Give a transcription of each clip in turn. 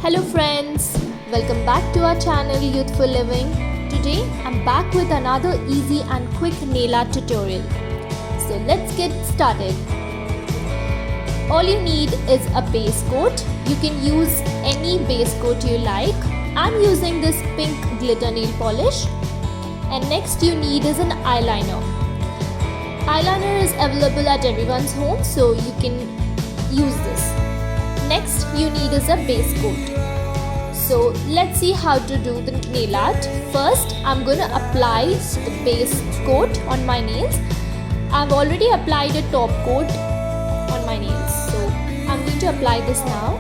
Hello friends, welcome back to our channel Youthful Living. Today I'm back with another easy and quick nail art tutorial. So let's get started. All you need is a base coat. You can use any base coat you like. I'm using this pink glitter nail polish. And next you need is an eyeliner. Eyeliner is available at everyone's home, so you can use this. Next you need is a base coat. So let's see how to do the nail art. First I'm going to apply the base coat on my nails. I've already applied a top coat on my nails, so I'm going to apply this now.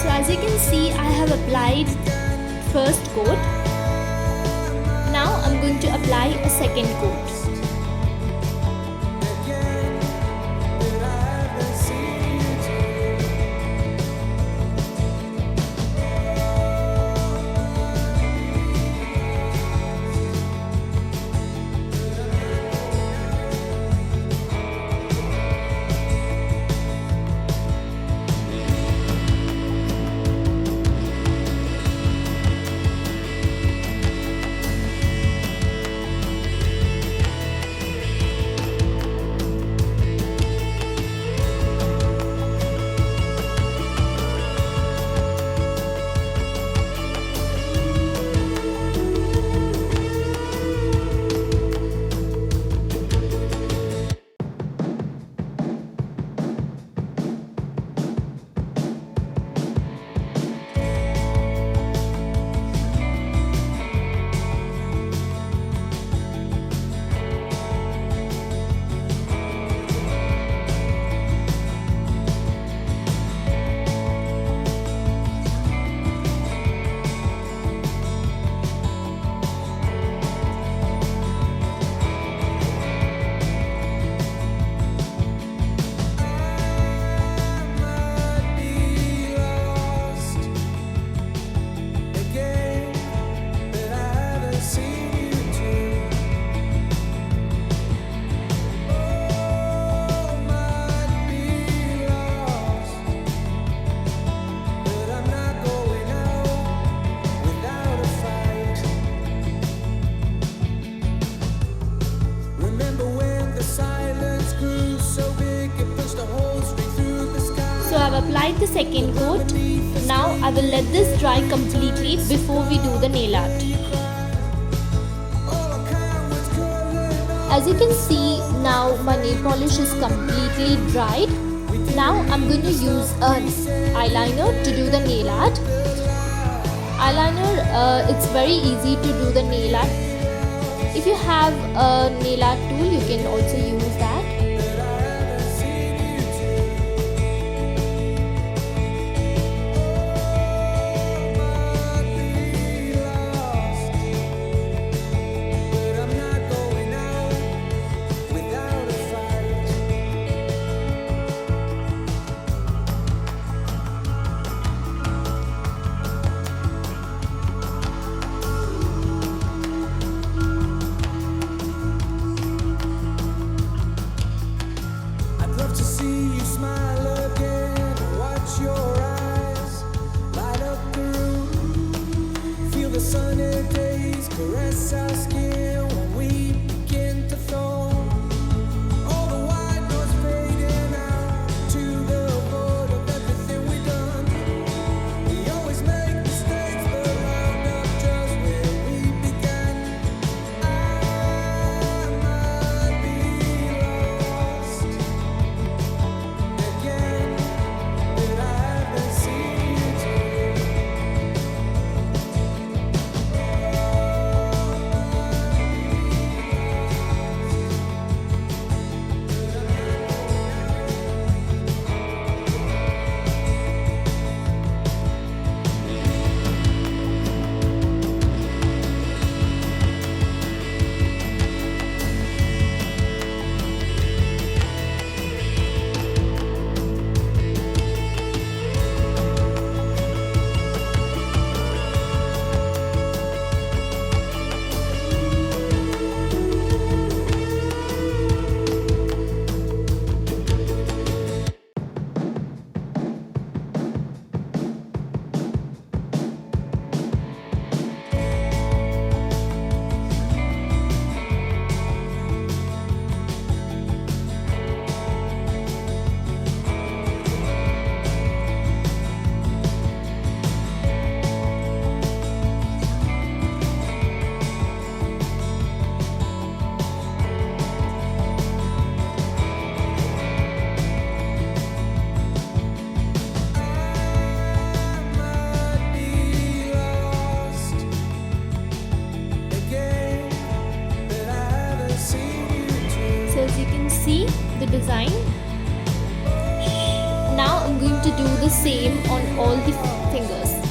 As you can see, I have applied first coat. Now I'm going to apply a second coat. So I've applied the second coat. Now I will let this dry completely before we do the nail art. As you can see, now my nail polish is completely dried. Now I'm going to use an eyeliner to do the nail art. Eyeliner, it's very easy to do the nail art. If you have a nail art tool, you can also use that. the design. Now I'm going to do the same on all the fingers.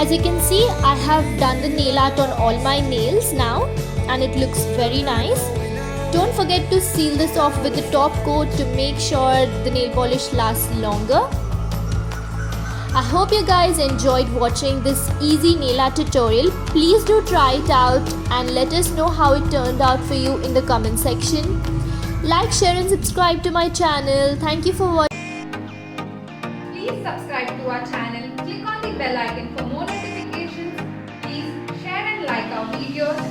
As you can see, I have done the nail art on all my nails now and it looks very nice. Don't forget to seal this off with the top coat to make sure the nail polish lasts longer. I hope you guys enjoyed watching this easy nail art tutorial. Please do try it out and let us know how it turned out for you in the comment section. Like, share and subscribe to my channel. Thank you for watching. Please subscribe to our channel. Click on the bell icon for more notifications. Please share and like our videos.